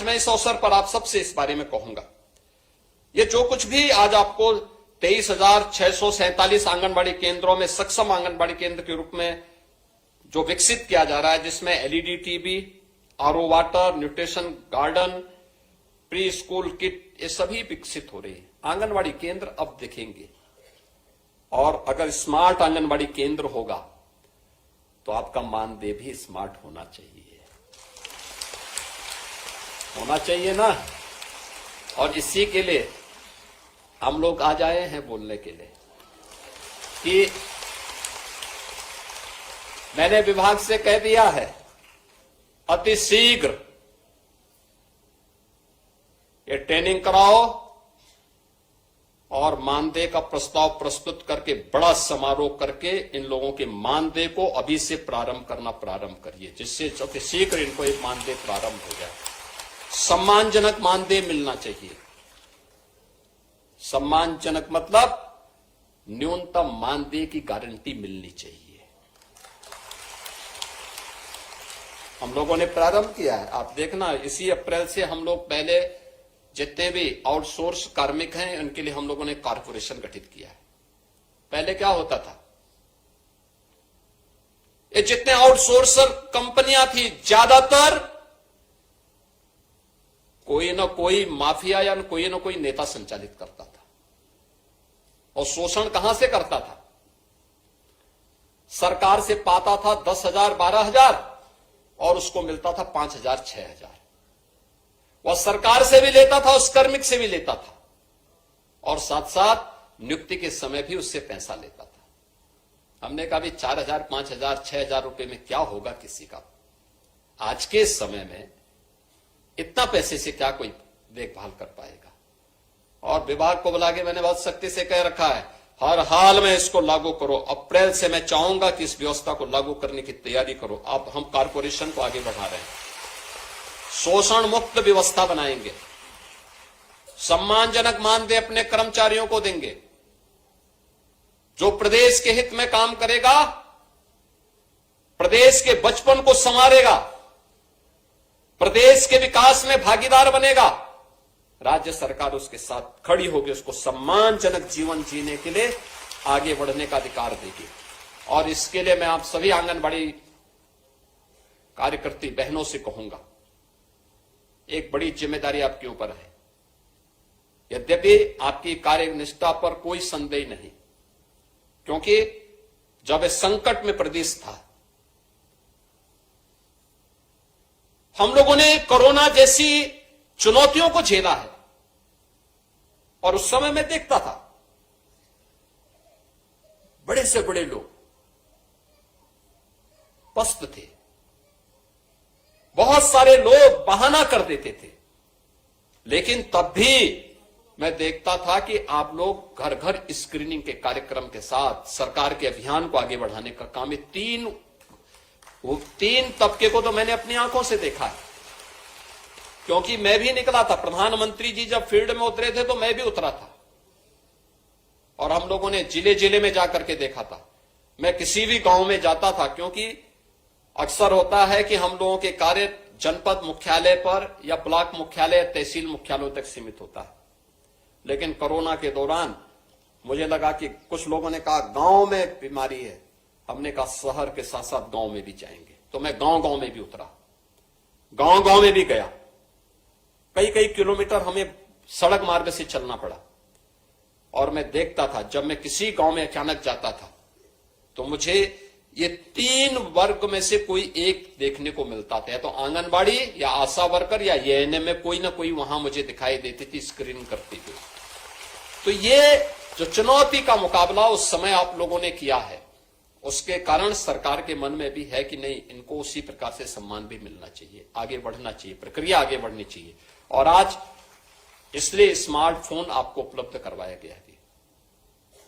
मैं इस अवसर पर आप सबसे इस बारे में कहूंगा, ये जो कुछ भी आज आपको 23,647 आंगनबाड़ी केंद्रों में सक्षम आंगनबाड़ी केंद्र के रूप में जो विकसित किया जा रहा है, जिसमें LED TV, RO water, nutrition garden, pre school kit, ये सभी विकसित हो रही है। आंगनबाड़ी केंद्र अब दिखेंगे, और अगर स्मार्ट आंगनबाड़ी केंद्र होगा तो आपका मानदेय भी स्मार्ट होना चाहिए ना। और इसी के लिए हम लोग आज आए हैं बोलने के लिए कि मैंने विभाग से कह दिया है, अति शीघ्र ये ट्रेनिंग कराओ और मानदेय का प्रस्ताव प्रस्तुत करके बड़ा समारोह करके इन लोगों के मानदेय को अभी से प्रारंभ करिए, जिससे अति शीघ्र इनको एक मानदेय प्रारंभ हो जाए। सम्मानजनक मानदेय मिलना चाहिए। सम्मानजनक मतलब न्यूनतम मानदेय की गारंटी मिलनी चाहिए। हम लोगों ने प्रारंभ किया है, आप देखना, इसी अप्रैल से हम लोग पहले जितने भी आउटसोर्स कार्मिक हैं उनके लिए हम लोगों ने कारपोरेशन गठित किया है। पहले क्या होता था, ये जितने आउटसोर्सर कंपनियां थी ज्यादातर कोई ना कोई माफिया या कोई ना कोई नेता संचालित करता था। और शोषण कहां से करता था? सरकार से पाता था 10,000 12,000 और उसको मिलता था 5,000 6,000। वह सरकार से भी लेता था, उस कार्मिक से भी लेता था, और साथ साथ नियुक्ति के समय भी उससे पैसा लेता था। हमने कहा भी 4,000 5,000 6,000 रुपए में क्या होगा किसी का? आज के समय में इतना पैसे से क्या कोई देखभाल कर पाएगा? और विभाग को बुला के मैंने बहुत सख्ती से कह रखा है, हर हाल में इसको लागू करो। अप्रैल से मैं चाहूंगा कि इस व्यवस्था को लागू करने की तैयारी करो। अब हम कारपोरेशन को आगे बढ़ा रहे हैं, शोषण मुक्त व्यवस्था बनाएंगे, सम्मानजनक मानदेय अपने कर्मचारियों को देंगे। जो प्रदेश के हित में काम करेगा, प्रदेश के बचपन को संवारेगा, प्रदेश के विकास में भागीदार बनेगा, राज्य सरकार उसके साथ खड़ी होगी, उसको सम्मानजनक जीवन जीने के लिए आगे बढ़ने का अधिकार देगी। और इसके लिए मैं आप सभी आंगनबाड़ी कार्यकर्ती बहनों से कहूंगा, एक बड़ी जिम्मेदारी आपके ऊपर है। यद्यपि आपकी कार्यनिष्ठा पर कोई संदेह नहीं, क्योंकि जब इस संकट में प्रदेश था, हम लोगों ने कोरोना जैसी चुनौतियों को झेला है। और उस समय मैं देखता था बड़े से बड़े लोग पस्त थे, बहुत सारे लोग बहाना कर देते थे, लेकिन तब भी मैं देखता था कि आप लोग घर घर स्क्रीनिंग के कार्यक्रम के साथ सरकार के अभियान को आगे बढ़ाने का काम है। तीन तबके को तो मैंने अपनी आंखों से देखा है, क्योंकि मैं भी निकला था। प्रधानमंत्री जी जब फील्ड में उतरे थे तो मैं भी उतरा था, और हम लोगों ने जिले जिले में जाकर के देखा था। मैं किसी भी गांव में जाता था, क्योंकि अक्सर होता है कि हम लोगों के कार्य जनपद मुख्यालय पर या ब्लॉक मुख्यालय, तहसील मुख्यालयों तक सीमित होता है। लेकिन कोरोना के दौरान मुझे लगा कि कुछ लोगों ने कहा गांव में बीमारी है, हमने कहा शहर के साथ साथ गांव में भी जाएंगे। तो मैं गांव गांव में भी उतरा, गांव गांव में भी गया। कई कई किलोमीटर हमें सड़क मार्ग से चलना पड़ा, और मैं देखता था, जब मैं किसी गांव में अचानक जाता था तो मुझे ये 3 वर्ग में से कोई एक देखने को मिलता था। तो आंगनबाड़ी या आशा वर्कर या एएनएम में कोई ना कोई वहां मुझे दिखाई देती थी स्क्रीनिंग करती थी। तो ये जो चुनौती का मुकाबला उस समय आप लोगों ने किया है, उसके कारण सरकार के मन में भी है कि नहीं, इनको उसी प्रकार से सम्मान भी मिलना चाहिए, आगे बढ़ना चाहिए, प्रक्रिया आगे बढ़नी चाहिए। और आज इसलिए स्मार्टफोन आपको उपलब्ध करवाया गया है।